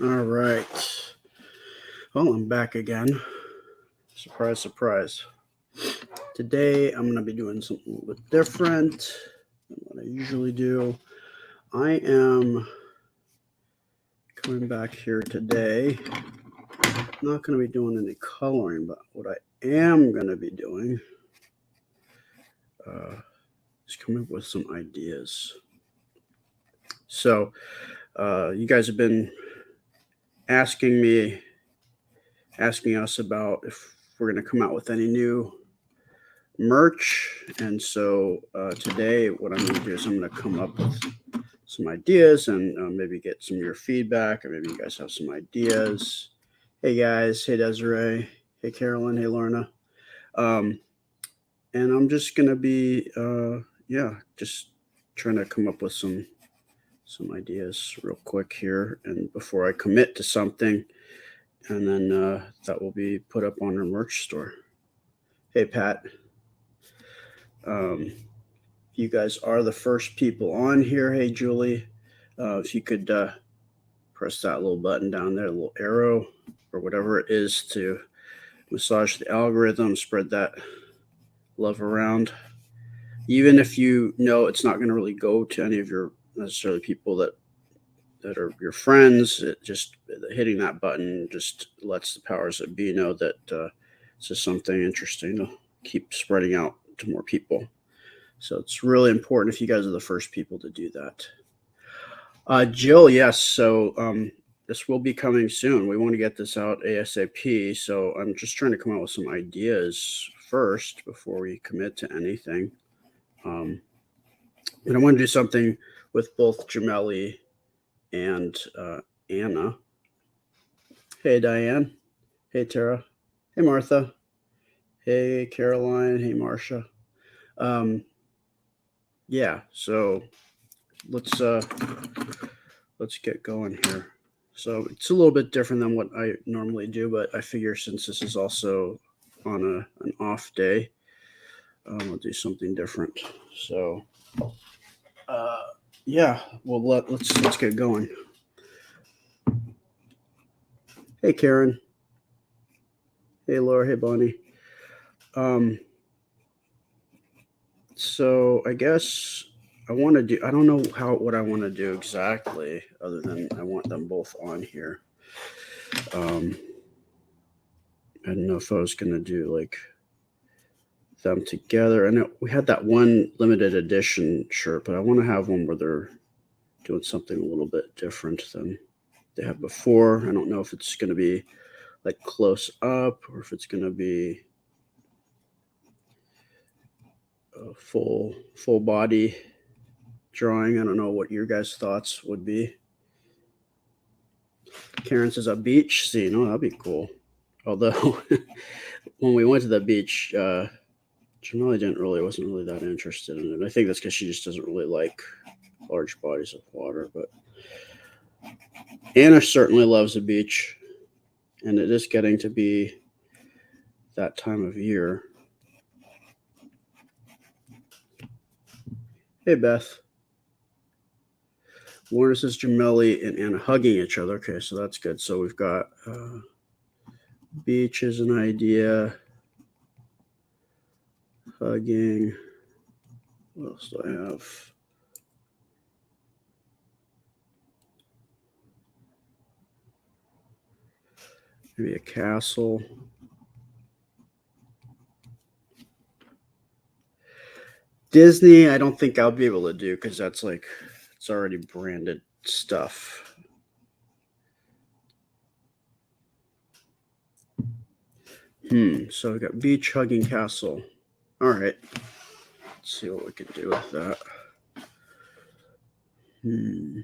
All right. Well, I'm back again. Surprise, surprise. Today, I'm going to be doing something a little bit different than what I usually do. I am coming back here today. I'm not going to be doing any coloring, but what I am going to be doing uh, is coming up with some ideas. So, you guys have been asking me, asking us about if we're going to come out with any new merch. And so today, what I'm going to do is I'm going to come up with some ideas and maybe get some of your feedback, or maybe you guys have some ideas. Hey guys, hey Desiree, hey Carolyn, hey Lorna. Um, and I'm just going to be, just trying to come up with some ideas real quick here, and before I commit to something, and then that will be put up on our merch store. Hey Pat, um, you guys are the first people on here. Hey, Julie, if you could press that little button down there, a little arrow or whatever it is to massage the algorithm, spread that love around. Even if you know it's not going to really go to any of your necessarily people that are your friends, it just hitting that button just lets the powers that be know that this is something interesting to keep spreading out to more people. So it's really important if you guys are the first people to do that. Jill, yes. So this will be coming soon. We want to get this out ASAP. So I'm just trying to come out with some ideas first before we commit to anything. Um, and I want to do something with both Jameli and Anna. Hey, Diane. Hey, Tara. Hey, Martha. Hey, Caroline. Hey, Marcia. Um, yeah. So let's uh, let's get going here. So it's a little bit different than what I normally do, but I figure since this is also on an off day, I'll do something different. So, uh, yeah, well let's get going. Hey Karen, hey Laura, hey Bonnie. Um, so I guess I want to do. I don't know what I want to do exactly, other than I want them both on here. Um, I don't know if I was gonna do like them together. I know we had that one limited edition shirt, but I want to have one where they're doing something a little bit different than they have before. I don't know if it's going to be like close up or if it's going to be a full body drawing. I don't know what your guys' thoughts would be. Karen says a beach scene. Oh, that'd be cool. Although when we went to the beach, Jamila wasn't really that interested in it. I think that's because she just doesn't really like large bodies of water. But Anna certainly loves the beach, and it is getting to be that time of year. Hey, Beth. Warner says Jameli and Anna hugging each other. Okay, so that's good. So we've got beach is an idea, hugging. What else do I have? Maybe a castle. Disney, I don't think I'll be able to do because that's like it's already branded stuff. So we got beach, hugging, castle. All right. Let's see what we can do with that. Hmm.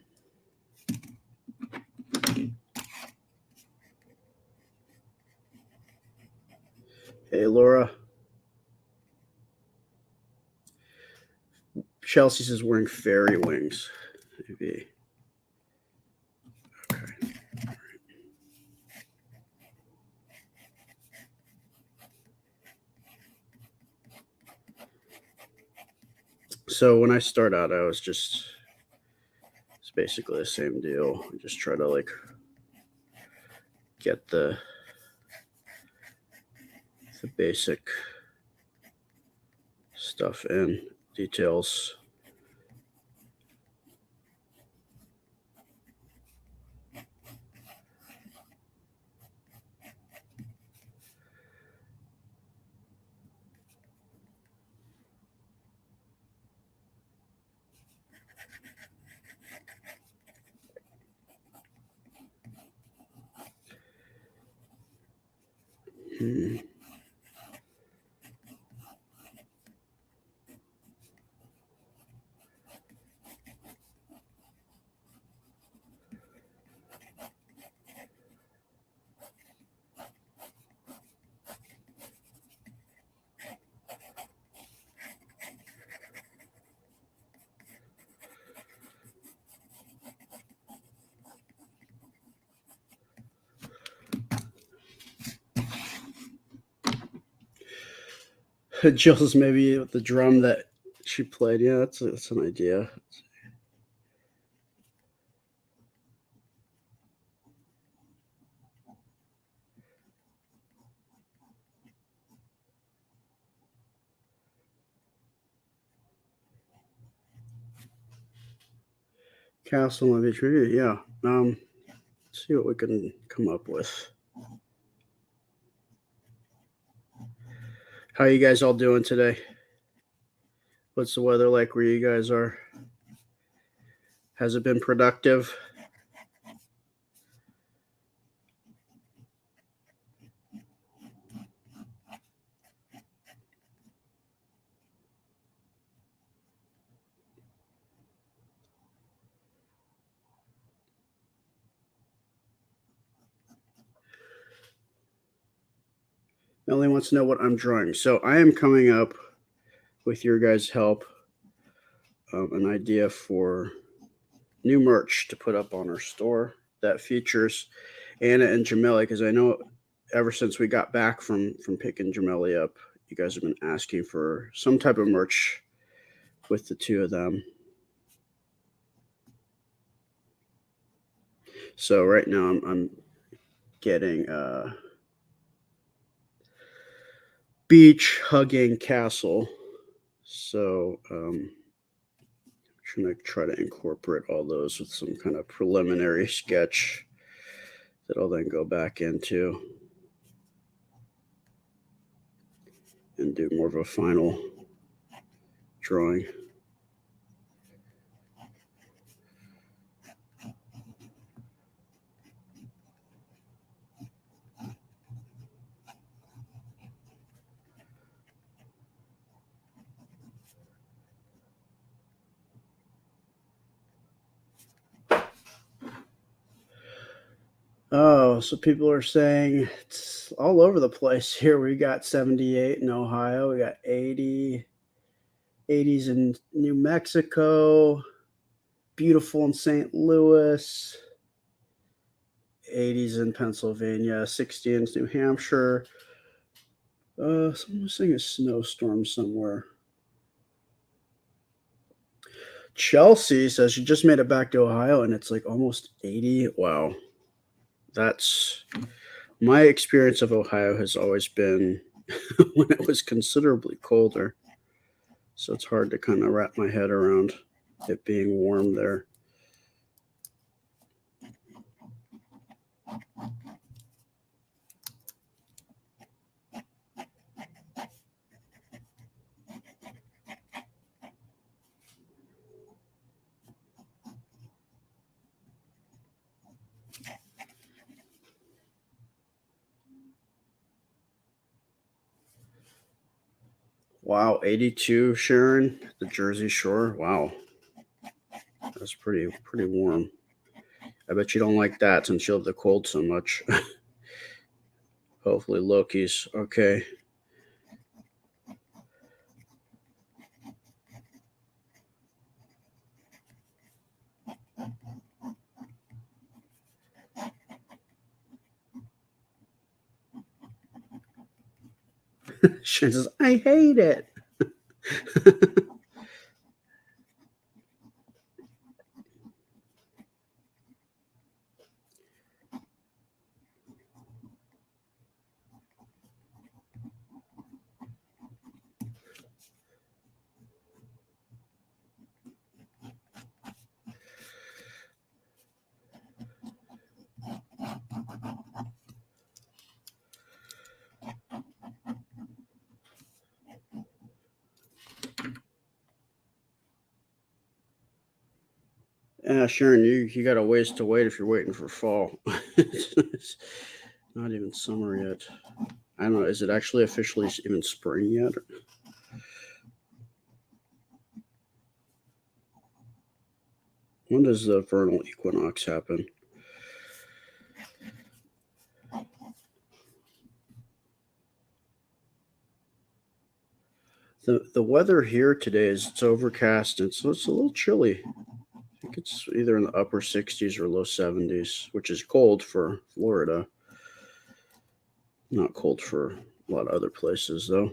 Hey, Laura. Chelsea says wearing fairy wings. Maybe. Okay. So when I start out, I was just it's basically the same deal. I just try to like get the basic stuff in, details. Jill's maybe with the drum that she played. Yeah, that's an idea. Castle on Beach Review. Yeah. Let's see what we can come up with. How you guys all doing today? What's the weather like where you guys are? Has it been productive? Melanie wants to know what I'm drawing. So I am coming up with your guys' help, an idea for new merch to put up on our store that features Anna and Jamelli, because I know ever since we got back from picking Jamelli up, you guys have been asking for some type of merch with the two of them. So right now I'm getting beach hugging castle. So I'm trying to try to incorporate all those with some kind of preliminary sketch that I'll then go back into and do more of a final drawing. Oh, so people are saying it's all over the place here. We got 78 in Ohio. We got 80, 80s in New Mexico, beautiful in St. Louis, 80s in Pennsylvania, 60 in New Hampshire. Someone was saying a snowstorm somewhere. Chelsea says she just made it back to Ohio and it's like almost 80. Wow. That's my experience of Ohio has always been when it was considerably colder. So it's hard to kind of wrap my head around it being warm there. Wow, 82, Sharon, the Jersey Shore. Wow, that's pretty warm. I bet you don't like that since you love the cold so much. Hopefully, Loki's okay. Sharon says, "I hate it." Sharon, you got a ways to wait if you're waiting for fall. It's not even summer yet. I don't know. Is it actually officially even spring yet? When does the vernal equinox happen? The weather here today is it's overcast and so it's a little chilly. I think it's either in the upper 60s or low 70s, which is cold for Florida. Not cold for a lot of other places though.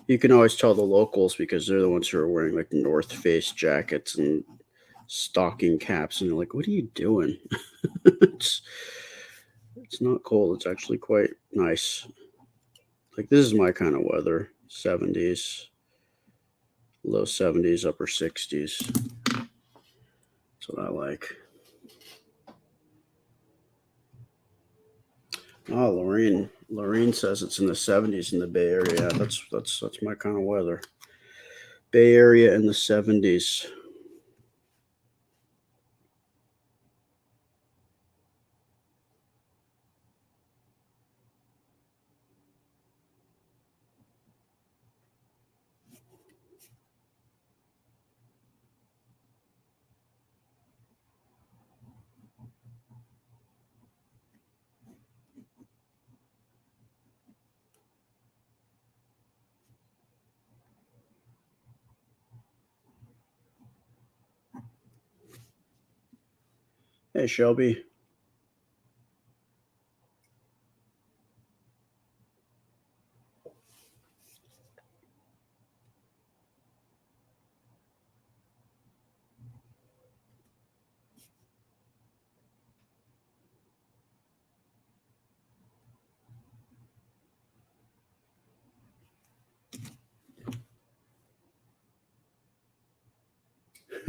You can always tell the locals because they're the ones who are wearing like North Face jackets and stocking caps, and you're like, "What are you doing?" it's it's not cold. It's actually quite nice. Like this is my kind of weather: 70s, low 70s, upper 60s. That's what I like. Oh, Lorene says it's in the 70s in the Bay Area. Yeah, that's my kind of weather. Bay Area in the 70s. Hey, Shelby.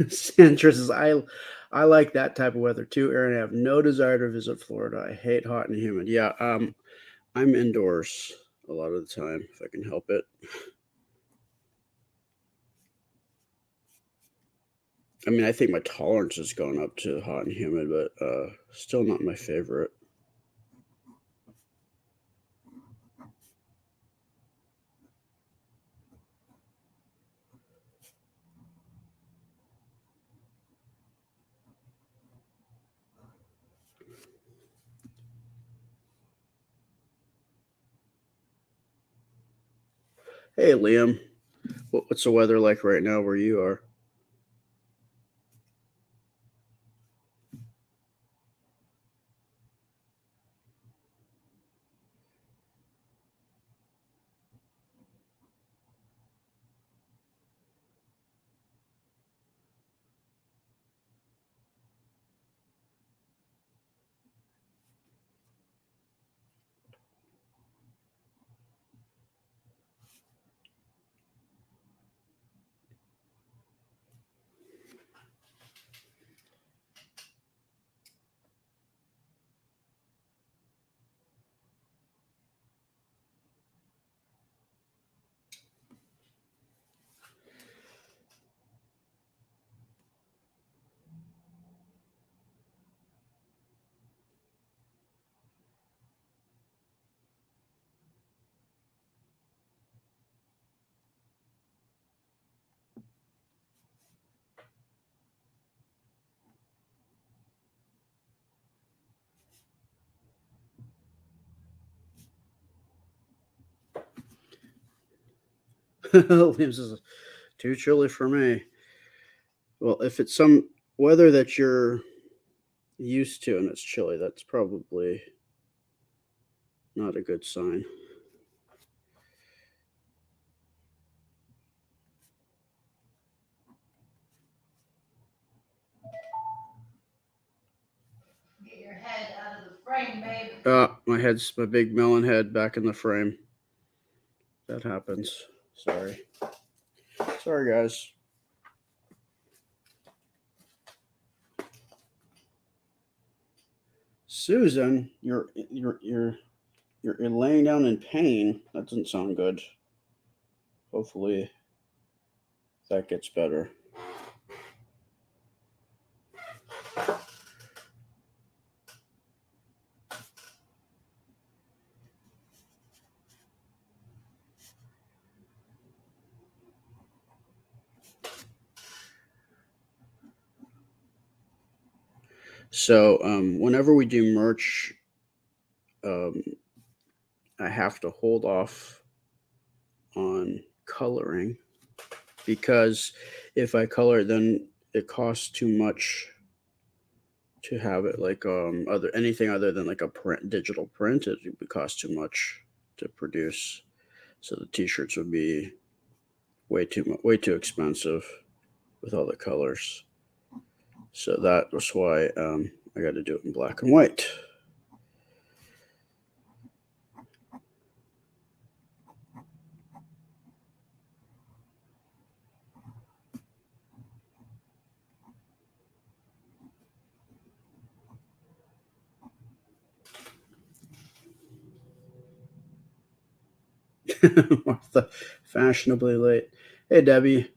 Sandra says, I like that type of weather too, Aaron. I have no desire to visit Florida. I hate hot and humid. Yeah, I'm indoors a lot of the time if I can help it. I mean, I think my tolerance has gone up to hot and humid, but still not my favorite. Hey, Liam, what's the weather like right now where you are? Liam says, too chilly for me. Well, if it's some weather that you're used to and it's chilly, that's probably not a good sign. Get your head out of the frame, babe. My big melon head back in the frame. That happens. Sorry. Sorry, guys. Susan, you're laying down in pain. That doesn't sound good. Hopefully that gets better. So whenever we do merch, I have to hold off on coloring because if I color, then it costs too much to have it like other anything other than like a digital print. It would cost too much to produce. So the t-shirts would be way too expensive with all the colors. So that was why I got to do it in black and white. Martha, fashionably late. Hey, Debbie.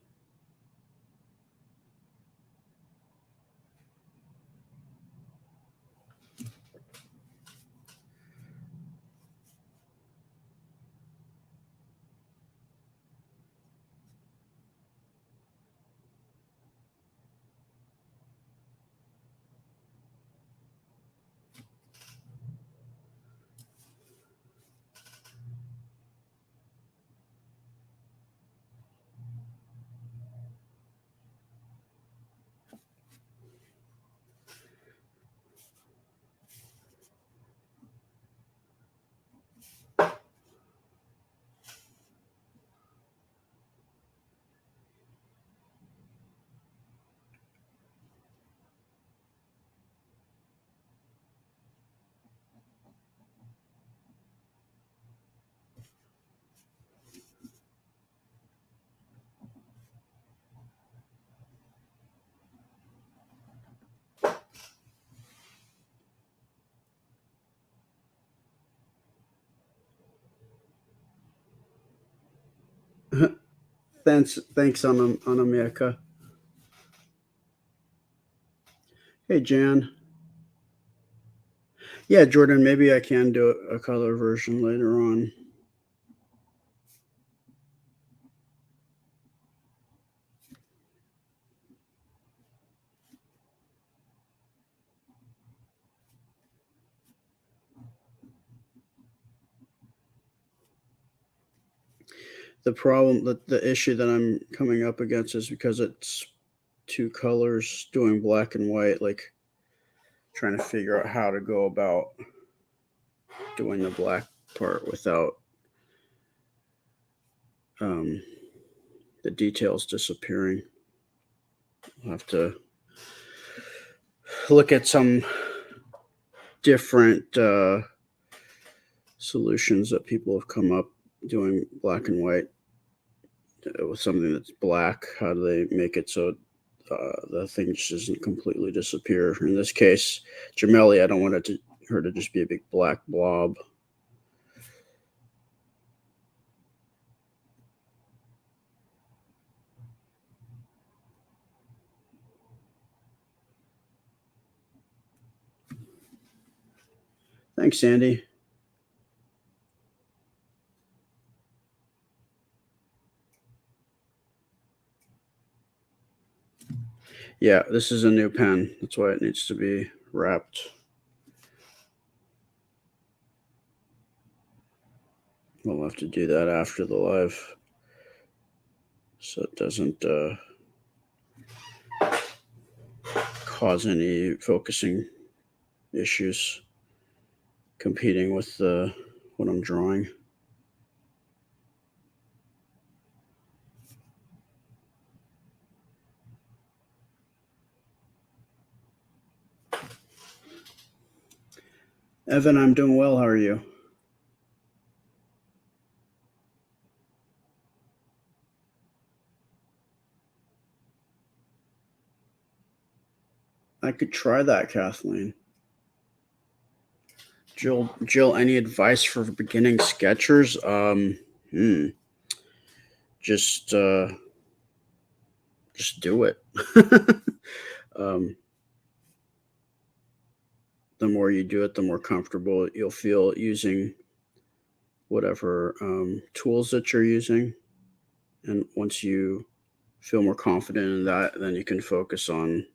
Thanks, Anamika. Hey, Jan. Yeah, Jordan, maybe I can do a color version later on. The issue that I'm coming up against is because it's two colors doing black and white, like trying to figure out how to go about doing the black part without um, the details disappearing. I'll have to look at some different solutions that people have come up doing black and white with something that's black. How do they make it so the thing just doesn't completely disappear? In this case, Gemelli, I don't want her to just be a big black blob. Thanks, Sandy. Yeah, this is a new pen. That's why it needs to be wrapped. We'll have to do that after the live so it doesn't cause any focusing issues competing with what I'm drawing. Evan, I'm doing well. How are you? I could try that, Kathleen. Jill, any advice for beginning sketchers? Just just do it. um, the more you do it, the more comfortable you'll feel using whatever tools that you're using. And once you feel more confident in that, then you can focus on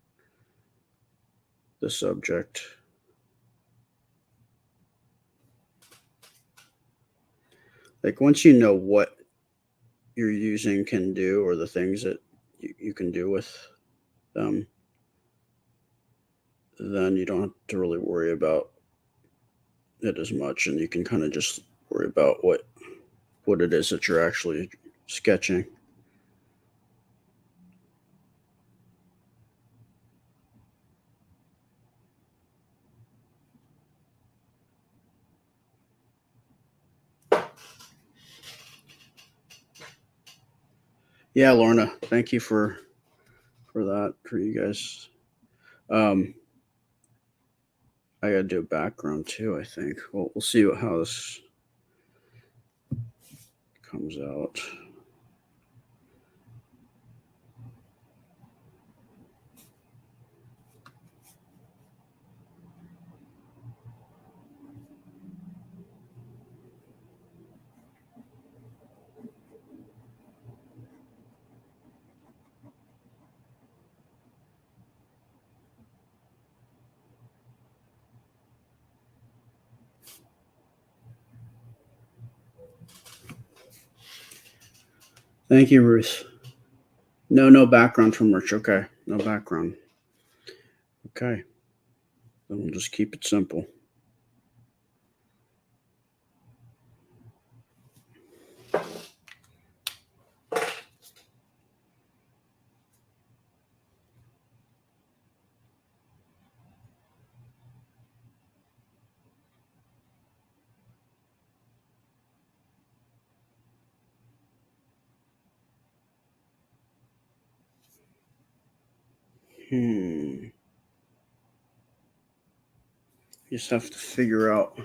the subject. Like once you know what you're using can do, or the things that you can do with them, then you don't have to really worry about it as much, and you can kind of just worry about what it is that you're actually sketching. Yeah, Lorna, thank you for that, for you guys. I gotta do a background too, I think. Well, we'll see how this comes out. Thank you, Ruth. No background from Rich. Okay, no background. Okay, then we'll just keep it simple. You just have to figure out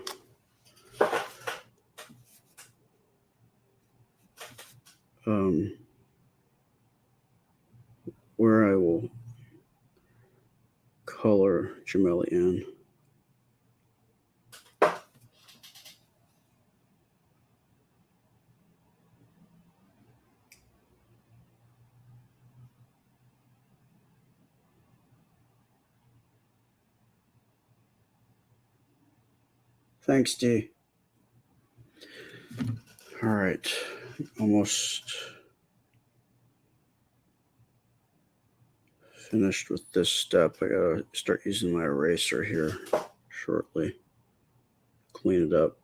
where I will color Gemelli in. Thanks, D. All right, almost finished with this step. I gotta start using my eraser here shortly. Clean it up.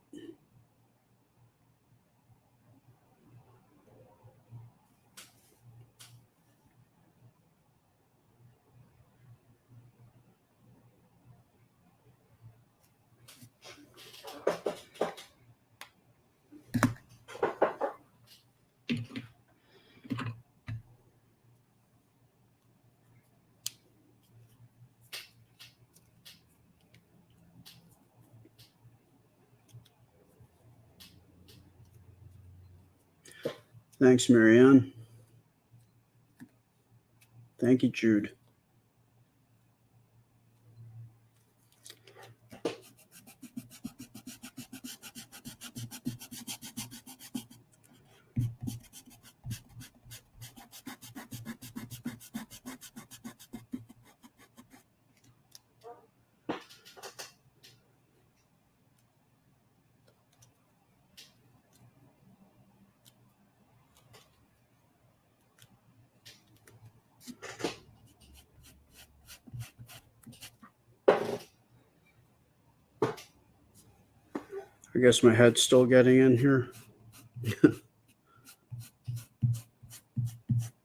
Thanks, Marianne. Thank you, Jude. I guess my head's still getting in here.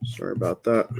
Sorry about that.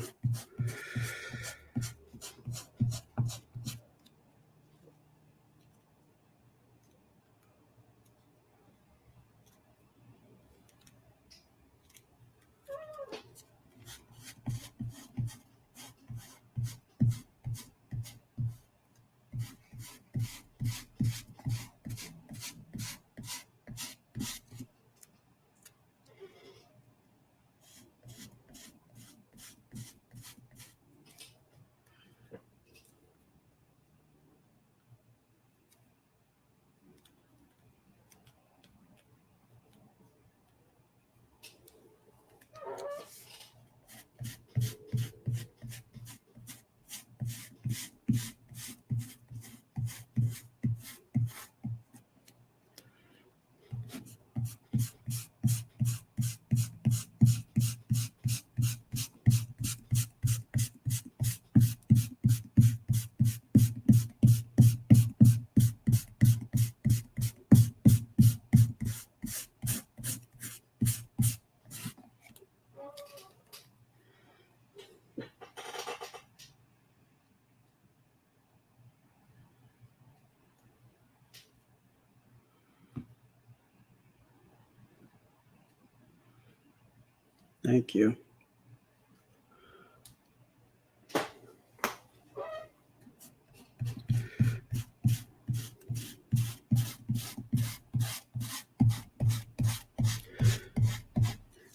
Thank you.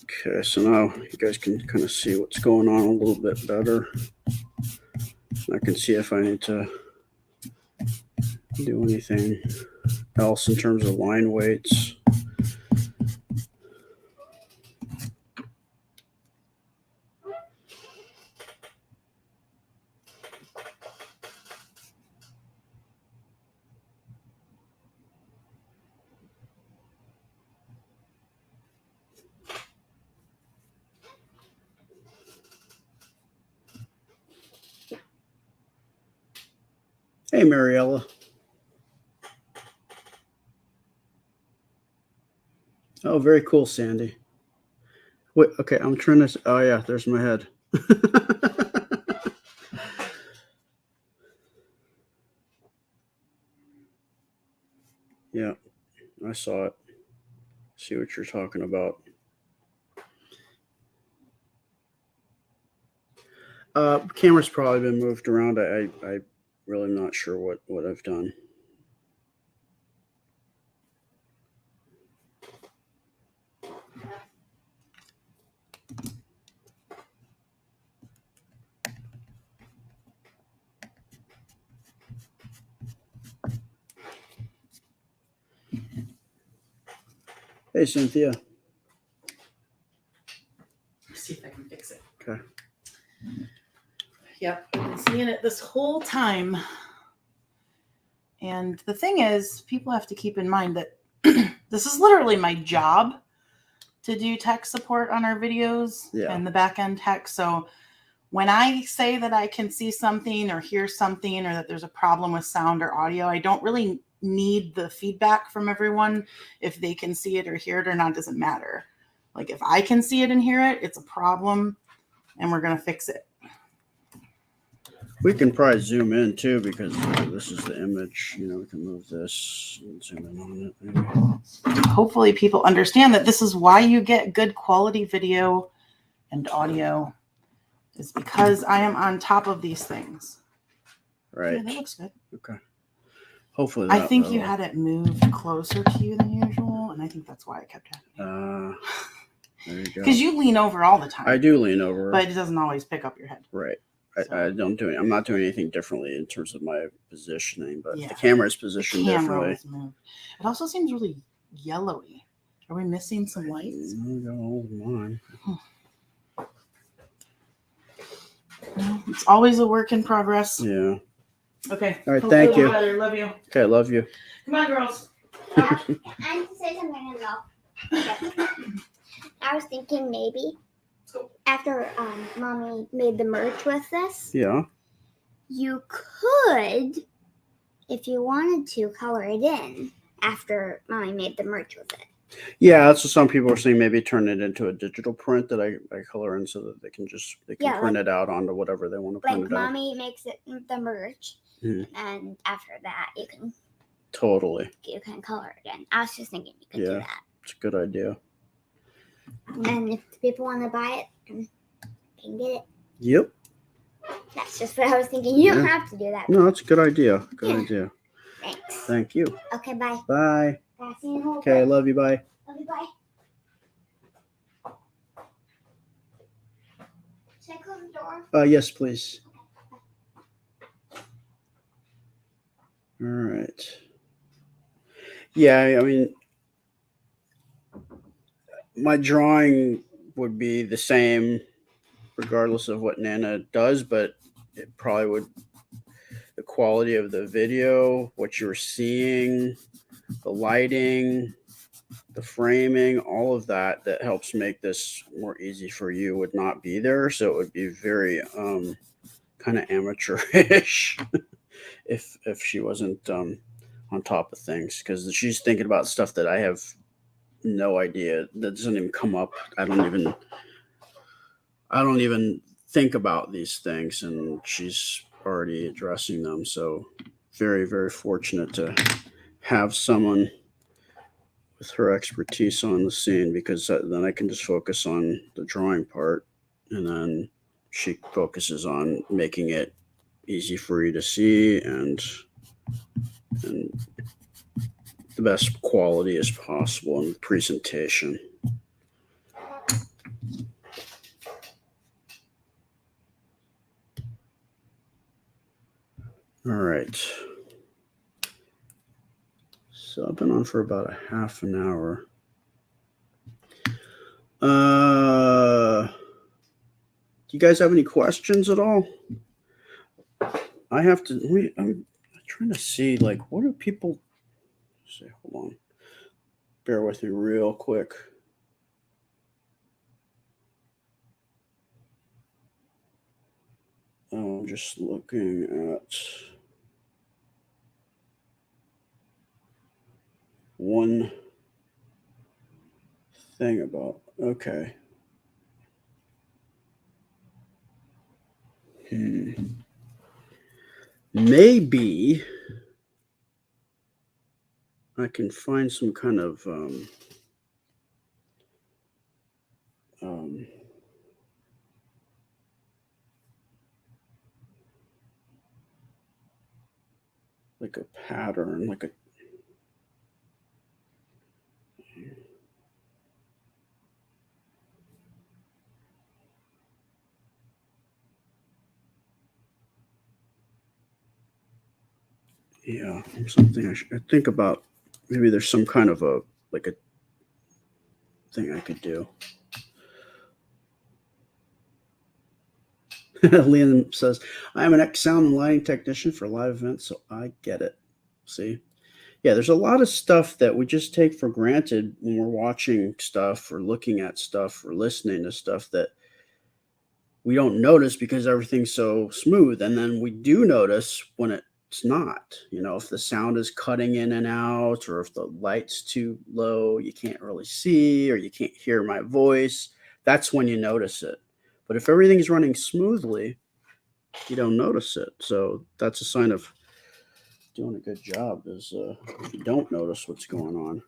Okay, so now you guys can kind of see what's going on a little bit better. I can see if I need to do anything else in terms of line weights. Hey, Mariella. Oh, very cool, Sandy. Wait, okay, I'm trying to. Oh, yeah, there's my head. Yeah, I saw it. See what you're talking about. Camera's probably been moved around. I really not sure what I've done. Hey, Cynthia. Let's see if I can fix it. Okay. Yep, I've been seeing it this whole time. And the thing is, people have to keep in mind that this is literally my job to do tech support on our videos and the back end tech. So when I say that I can see something or hear something or that there's a problem with sound or audio, I don't really need the feedback from everyone. If they can see it or hear it or not, doesn't matter. Like if I can see it and hear it, it's a problem and we're going to fix it. We can probably zoom in too because this is the image. You know, we can move this and zoom in on it. Maybe. Hopefully people understand that this is why you get good quality video and audio is because I am on top of these things. Right. Yeah, that looks good. Okay. Hopefully I think you had it moved closer to you than usual, and I think that's why it kept happening. There you go. Because you lean over all the time. I do lean over. But it doesn't always pick up your head. Right. I don't do it. I'm not doing anything differently in terms of my positioning, but Yeah. the camera is positioned differently. Moved. It also seems really yellowy. Are we missing some lights? Mine. No, it's always a work in progress. Yeah. Okay. All right. Thank you. Better. Love you. Okay. Love you. Come on, girls. I need to say something else. I was thinking maybe after Mommy made the merch with this, Yeah. you could, if you wanted to, color it in after Mommy made the merch with it. Yeah, that's what some people are saying. Maybe turn it into a digital print that I color in so that they can print it out onto whatever they want to print Like it out. Mommy makes it the merch, and after that you can color it in. I was just thinking you could do that. It's a good idea. And if people want to buy it, you can get it. Yep. That's just what I was thinking. You don't have to do that. No, that's a good idea. Good idea. Thanks. Thank you. Okay, bye. Bye. Bye. See you in a little Okay, bit. love you. Bye. Love you, bye. Should I close the door? Yes, please. All right. Yeah, I mean, my drawing would be the same regardless of what Nana does, but it probably would, the quality of the video, what you're seeing, the lighting, the framing, all of that helps make this more easy for you would not be there. So it would be very kind of amateurish if she wasn't on top of things, because she's thinking about stuff that I have no idea, that doesn't even come up. I don't even think about these things, and she's already addressing them. So very, very fortunate to have someone with her expertise on the scene, because then I can just focus on the drawing part, and then she focuses on making it easy for you to see and the best quality as possible in presentation. All right. So I've been on for about a half an hour. Do you guys have any questions at all? I have to. I'm trying to see, like, what do people say? Hold on. Bear with me real quick. I'm just looking at one thing about. Okay. Maybe I can find some kind of like a pattern, like a something I should think about. Maybe there's some kind of a thing I could do. Liam says, I am an ex-sound and lighting technician for live events, so I get it. See? Yeah, there's a lot of stuff that we just take for granted when we're watching stuff or looking at stuff or listening to stuff that we don't notice because everything's so smooth. And then we do notice when it's not. If the sound is cutting in and out, or if the light's too low, you can't really see, or you can't hear my voice, that's when you notice it. But if everything's running smoothly, you don't notice it. So that's a sign of doing a good job, is if you don't notice what's going on.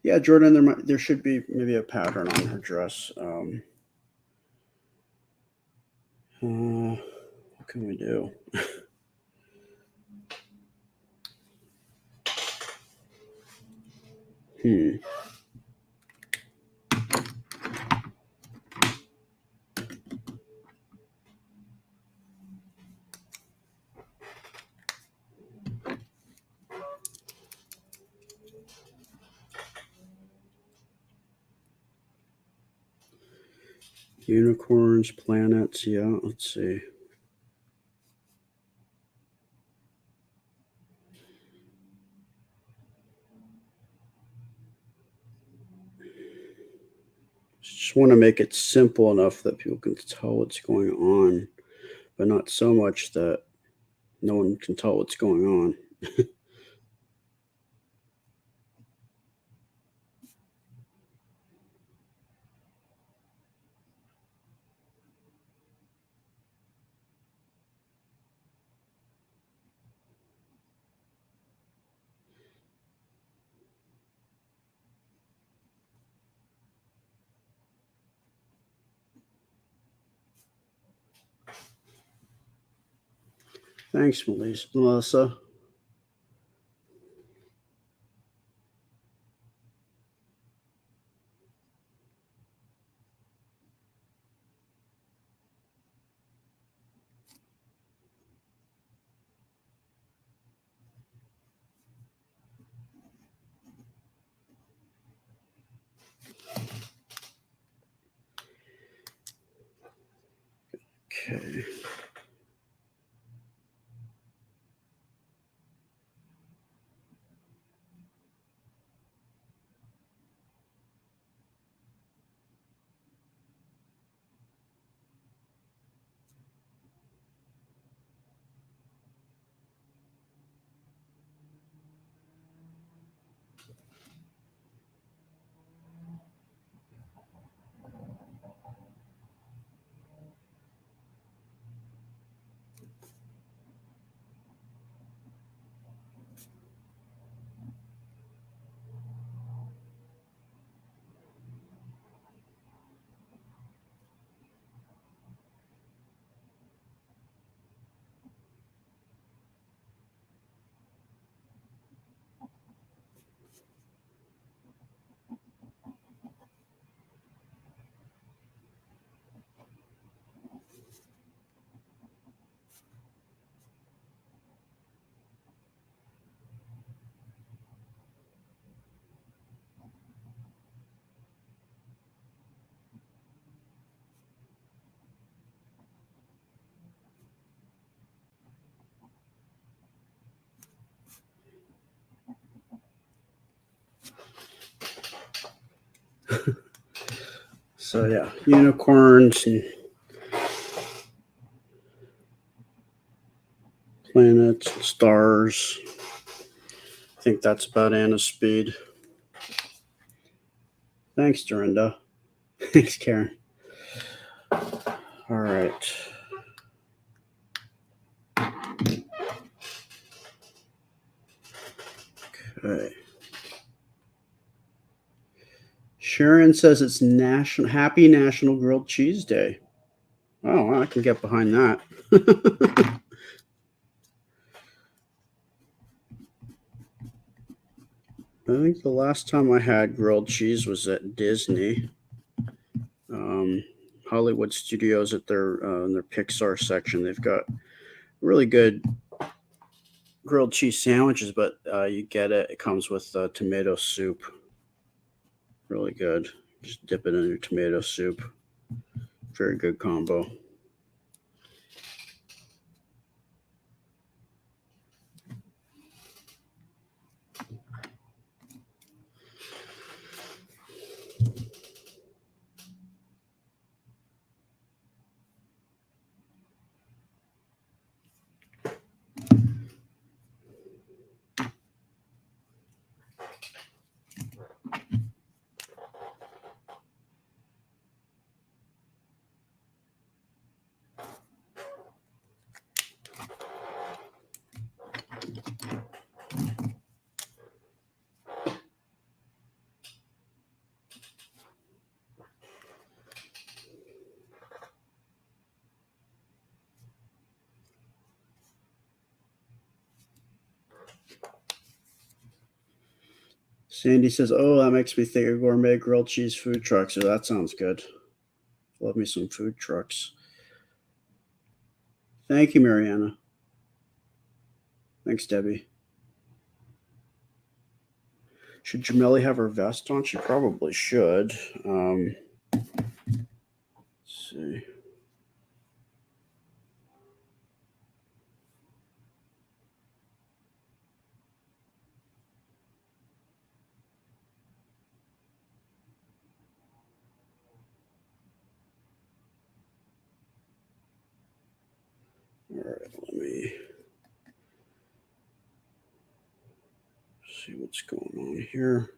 Yeah, Jordan, there should be maybe a pattern on her dress. What can we do? Unicorns, planets, yeah, let's see. Just want to make it simple enough that people can tell what's going on, but not so much that no one can tell what's going on. Thanks, Melissa. Okay. So yeah, unicorns and planets, and stars. I think that's about Anna's speed. Thanks, Dorinda. Thanks, Karen. All right. Okay. Sharon says it's Happy National Grilled Cheese Day. Oh, I can get behind that. I think the last time I had grilled cheese was at Disney. Hollywood Studios at their Pixar section. They've got really good grilled cheese sandwiches, but you get it. It comes with tomato soup. Really good. Just dip it in your tomato soup. Very good combo. Sandy says, "Oh, that makes me think of gourmet grilled cheese food trucks." So that sounds good. Love me some food trucks. Thank you, Mariana. Thanks, Debbie. Should Jameli have her vest on? She probably should. Let's see. All right, let me see what's going on here.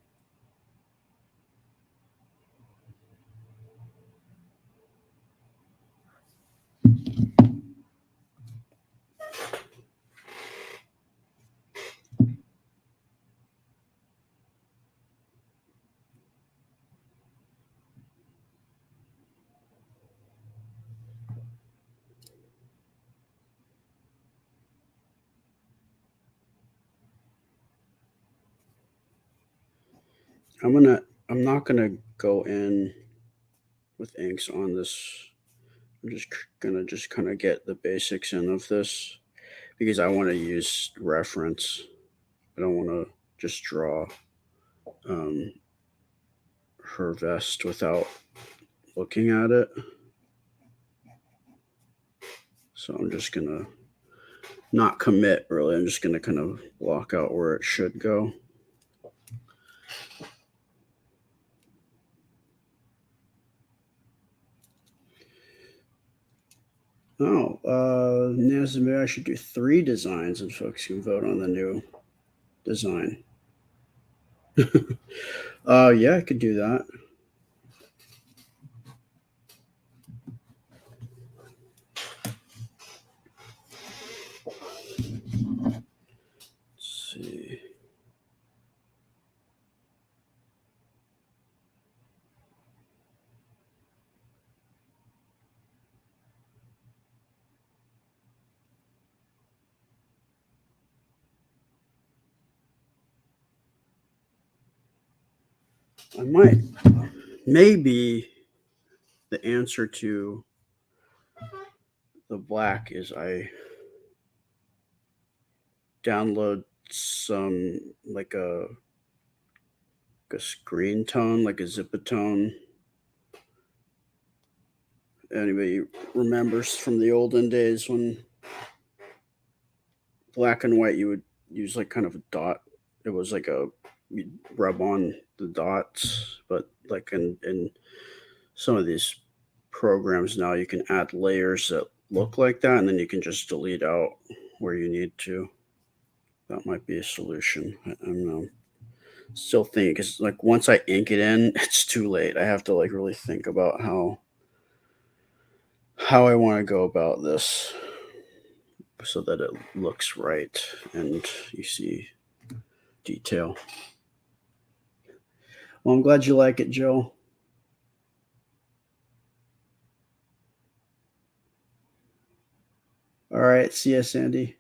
I'm not gonna go in with inks on this. I'm just gonna kind of get the basics in of this because I want to use reference. I don't want to just draw her vest without looking at it. So I'm just gonna not commit really. I'm just gonna kind of block out where it should go. Oh, Nancy, maybe I should do 3 designs and folks can vote on the new design. Yeah, I could do that. Let's see. I might, maybe the answer to the black is I download some like a screen tone, like a Zipatone. Anybody remembers from the olden days when black and white, you would use like kind of a dot. It was like you'd rub on the dots, but like in some of these programs now, you can add layers that look like that, and then you can just delete out where you need to. That might be a solution. I'm still thinking, because like once I ink it in, it's too late. I have to like really think about how I want to go about this so that it looks right and you see detail. Well, I'm glad you like it, Joe. All right. See ya, Sandy.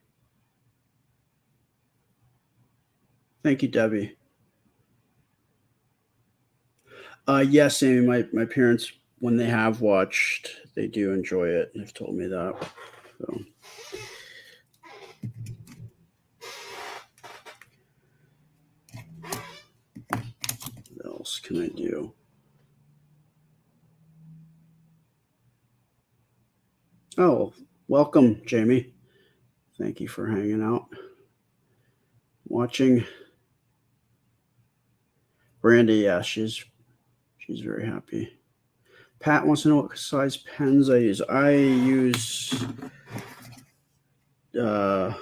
Thank you, Debbie. Yes, Amy, my parents, when they have watched, they do enjoy it. They've told me that. So. What else can I do? Oh, welcome, Jamie. Thank you for hanging out, watching. Brandy, yeah, she's very happy. Pat wants to know what size pens I use. I use a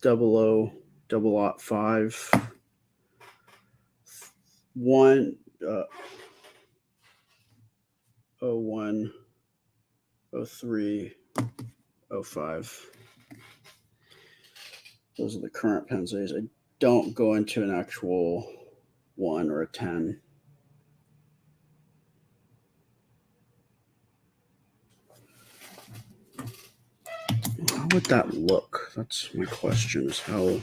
005 1 01 03 05. Those are the current pens I use. I don't go into an actual 1 or a 10. How would that look? That's my question, is how.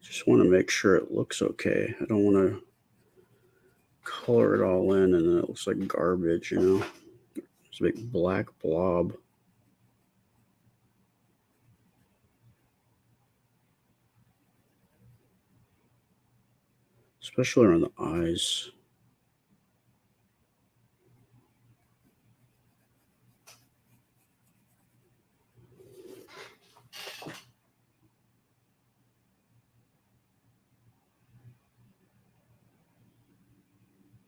Just want to make sure it looks okay. I don't want to color it all in and then it looks like garbage, you know? It's a big black blob. Especially around the eyes.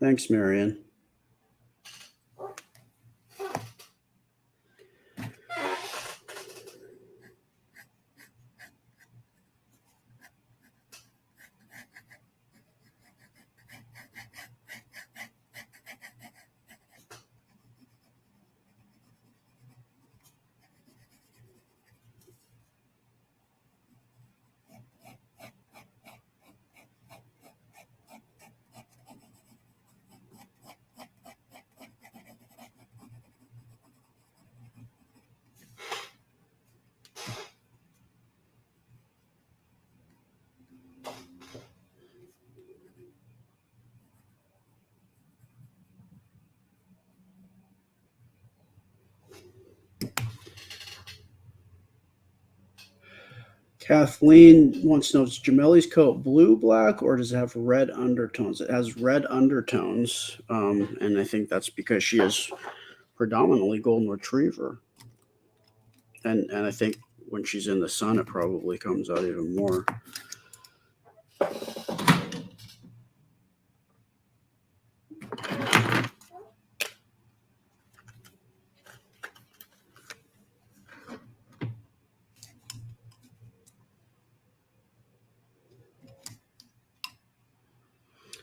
Thanks, Marion. Kathleen wants to know, is Jameli's coat blue, black, or does it have red undertones? It has red undertones, and I think that's because she is predominantly golden retriever. And I think when she's in the sun, it probably comes out even more.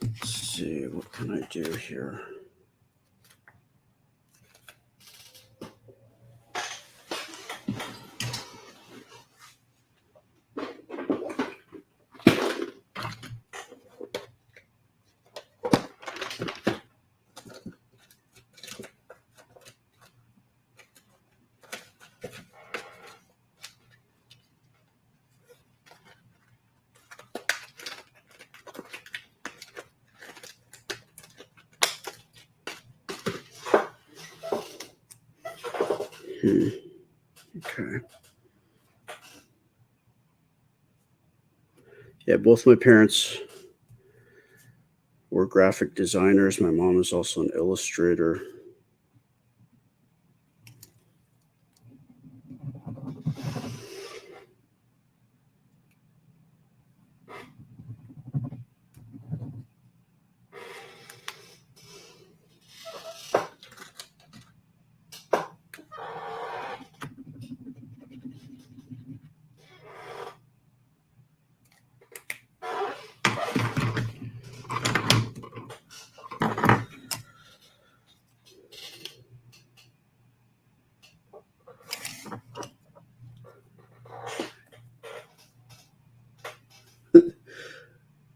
Let's see, what can I do here? Okay. Yeah, both my parents were graphic designers. My mom is also an illustrator.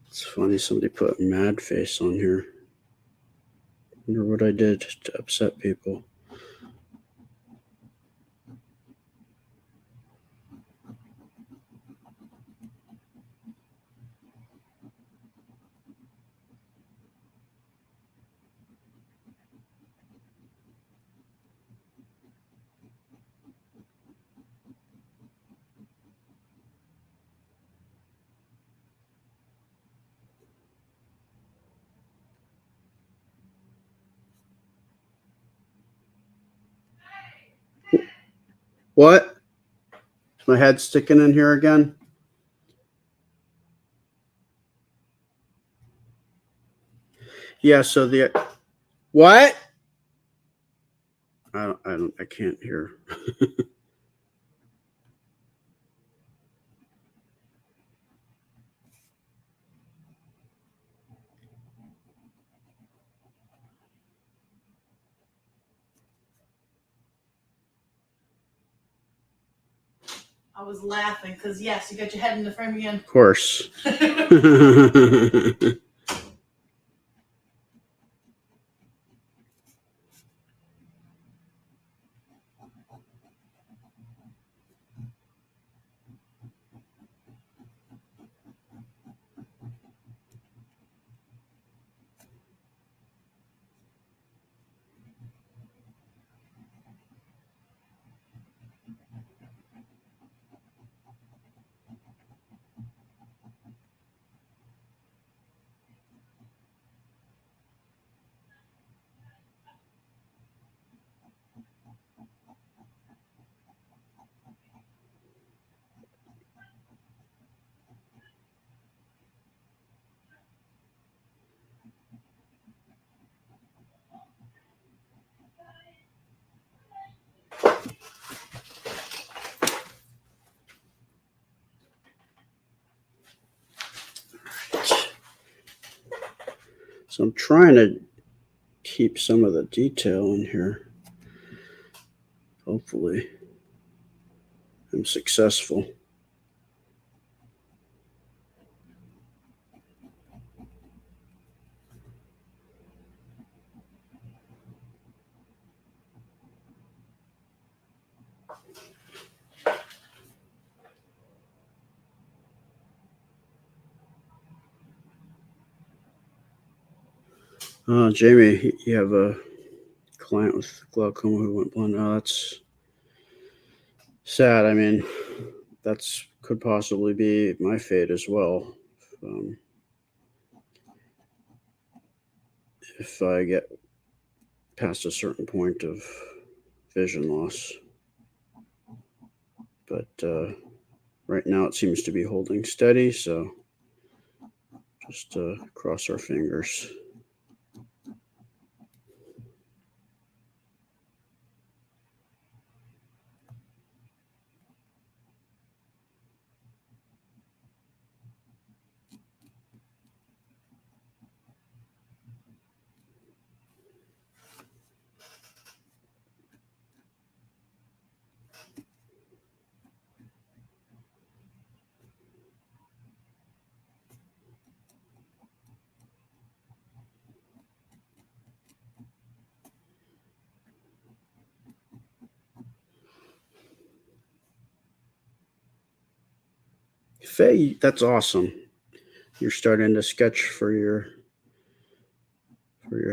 It's funny, somebody put mad face on here. Wonder what I did to upset people. What? Is my head sticking in here again? Yeah, so the what? I can't hear. I was laughing because, yes, you got your head in the frame again. Of course. So I'm trying to keep some of the detail in here. Hopefully, I'm successful. Jamie, you have a client with glaucoma who went blind. Oh, that's sad. I mean, that's could possibly be my fate as well. If I get past a certain point of vision loss. But right now it seems to be holding steady, so just cross our fingers. Faye, that's awesome. You're starting to sketch for your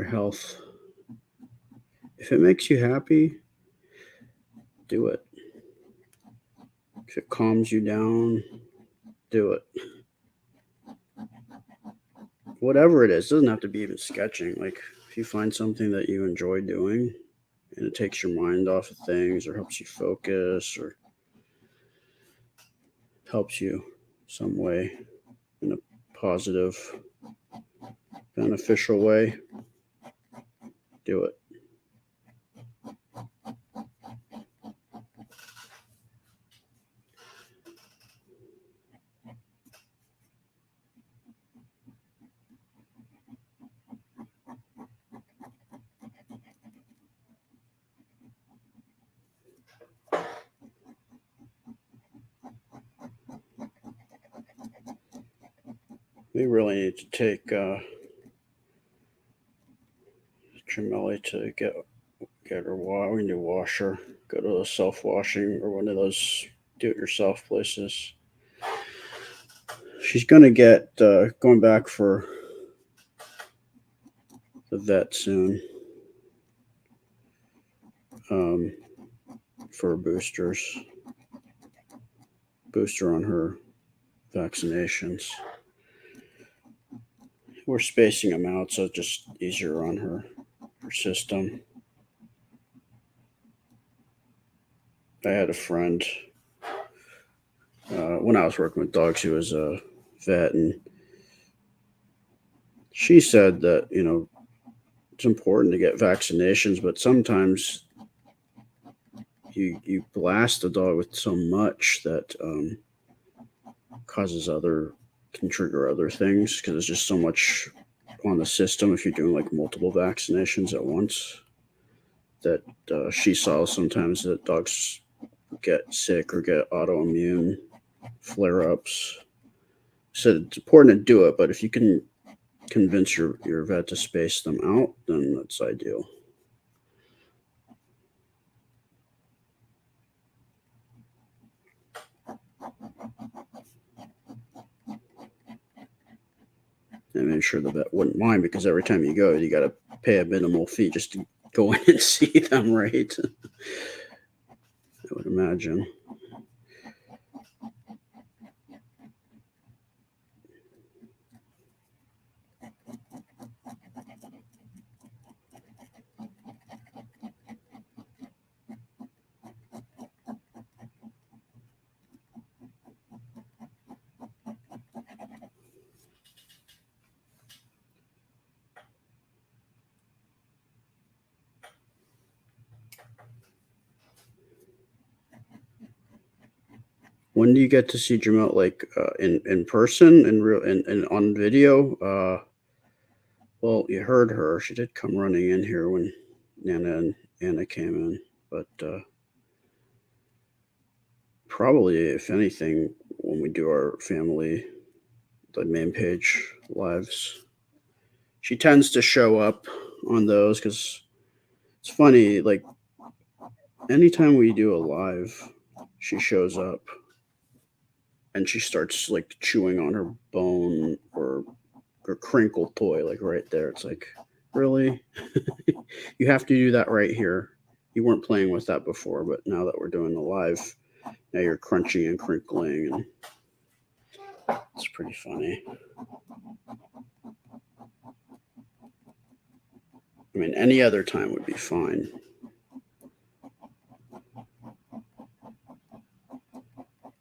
health. If it makes you happy, do it. If it calms you down, do it. Whatever it is, doesn't have to be even sketching. Like if you find something that you enjoy doing and it takes your mind off of things or helps you focus or helps you some way in a positive, beneficial way, do it. We really need to take Jameli to get her we can do washer. Go to a self-washing or one of those do-it-yourself places. She's gonna get going back for the vet soon for boosters. Booster on her vaccinations. We're spacing them out, so it's just easier on her system. I had a friend when I was working with dogs who was a vet, and she said that, you know, it's important to get vaccinations, but sometimes you blast a dog with so much that can trigger other things because there's just so much on the system if you're doing like multiple vaccinations at once, that she saw sometimes that dogs get sick or get autoimmune flare-ups. Said it's important to do it, but if you can convince your vet to space them out, then that's ideal. And I'm sure the vet wouldn't mind because every time you go, you got to pay a minimal fee just to go in and see them, right? I would imagine. When do you get to see Jamel, like in person, in real, and on video? Well, you heard her. She did come running in here when Nana and Anna came in, but probably, if anything, when we do our family, the main page lives, she tends to show up on those because it's funny. Like anytime we do a live, she shows up. And she starts like chewing on her bone or crinkle toy, like right there. It's like, really? You have to do that right here. You weren't playing with that before, but now that we're doing the live, now you're crunching and crinkling, and it's pretty funny. I mean, any other time would be fine.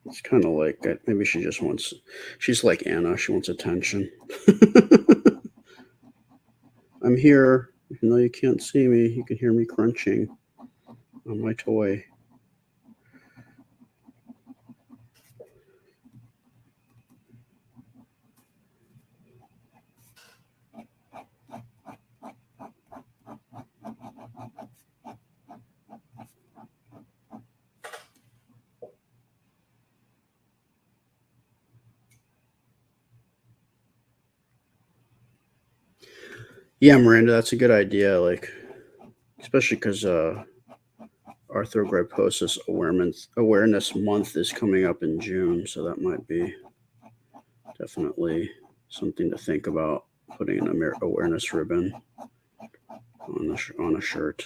It's kind of like maybe she just wants, she's like Anna, she wants attention. I'm here, even though you can't see me, you can hear me crunching on my toy. Yeah, Miranda, that's a good idea. Like, especially because Arthrogryposis Awareness Month is coming up in June, so that might be definitely something to think about, putting an awareness ribbon on a shirt.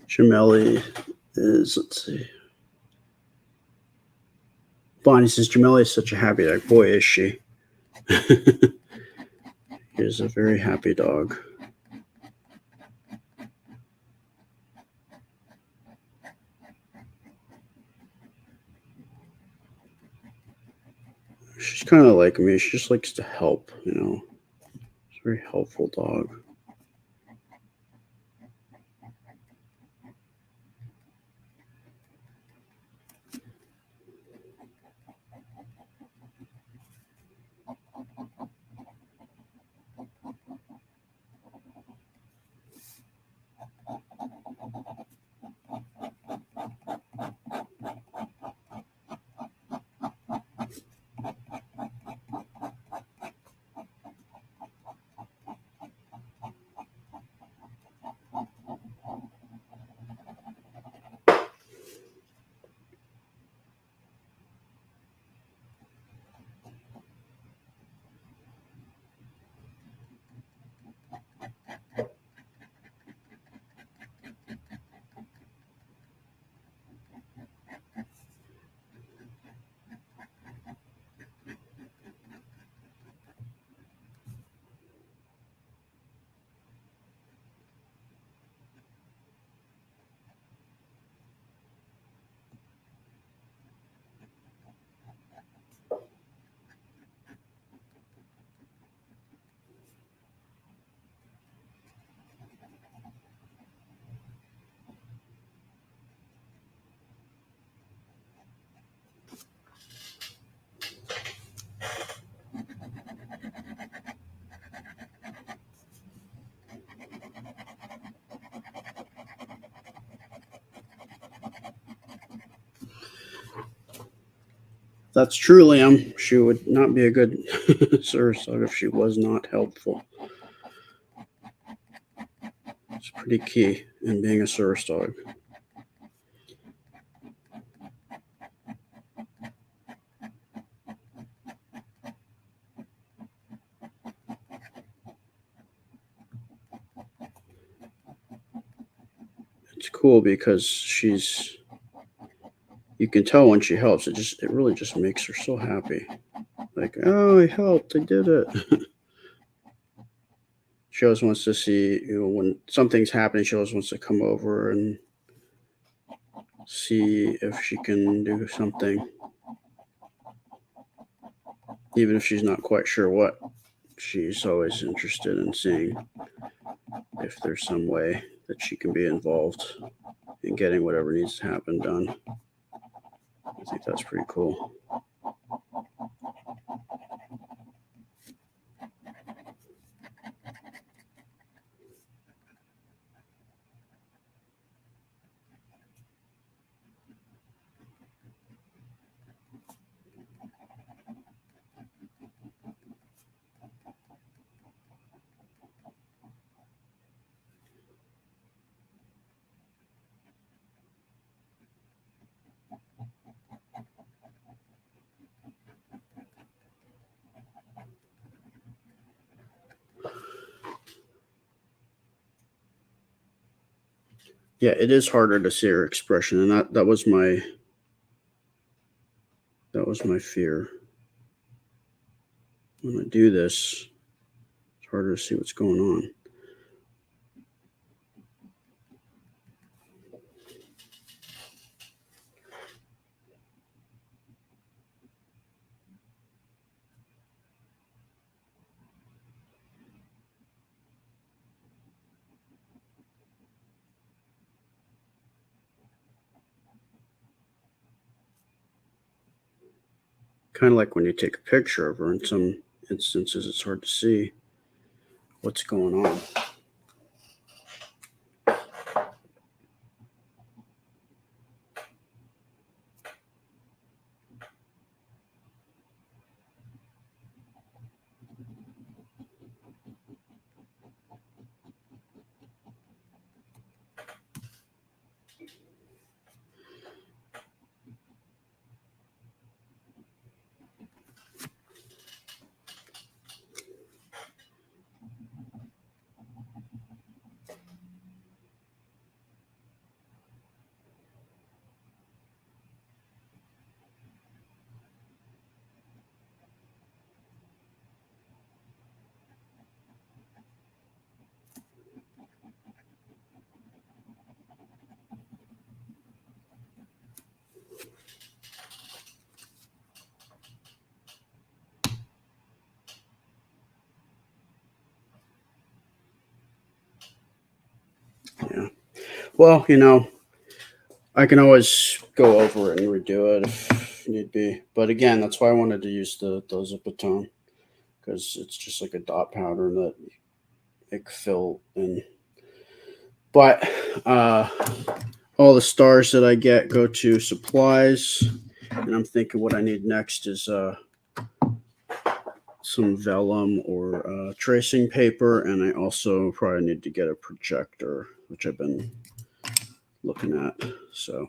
Jameli is, let's see. Bonnie says, Jameli is such a happy dog. Boy, is she. He is a very happy dog. She's kind of like me. She just likes to help, you know. She's a very helpful dog. That's true, Liam. She would not be a good service dog if she was not helpful. It's pretty key in being a service dog. It's cool because you can tell when she helps. It really just makes her so happy. Like, oh, I helped, I did it. She always wants to see, when something's happening, she always wants to come over and see if she can do something. Even if she's not quite sure what, she's always interested in seeing if there's some way that she can be involved in getting whatever needs to happen done. I think that's pretty cool. Yeah, it is harder to see her expression, and that was my fear. When I do this, it's harder to see what's going on. Kind of like when you take a picture of her, in some instances, it's hard to see what's going on. Well, I can always go over it and redo it if need be. But again, that's why I wanted to use the Zipatone, because it's just like a dot powder that it could fill in. But all the stars that I get go to supplies, and I'm thinking what I need next is some vellum or tracing paper, and I also probably need to get a projector, which I've been looking at. So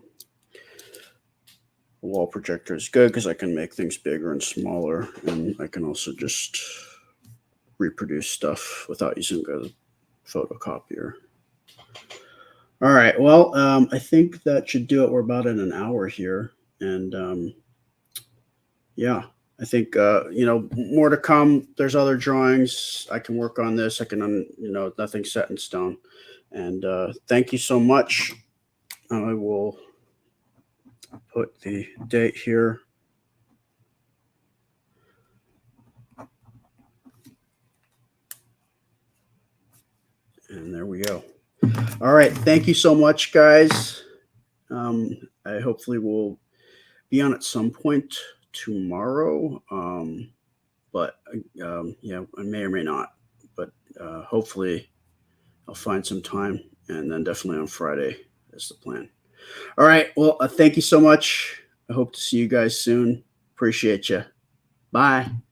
a wall projector is good because I can make things bigger and smaller, and I can also just reproduce stuff without using a photocopier. All right, well, I think that should do it. We're about in an hour here, and yeah, I think more to come. There's other drawings. I can work on this. I can, nothing's set in stone. And thank you so much. I will put the date here. And there we go. All right. Thank you so much, guys. I hopefully will be on at some point tomorrow. But yeah, I may or may not. But hopefully I'll find some time, and then definitely on Friday is the plan. All right. Well, thank you so much. I hope to see you guys soon. Appreciate you. Bye.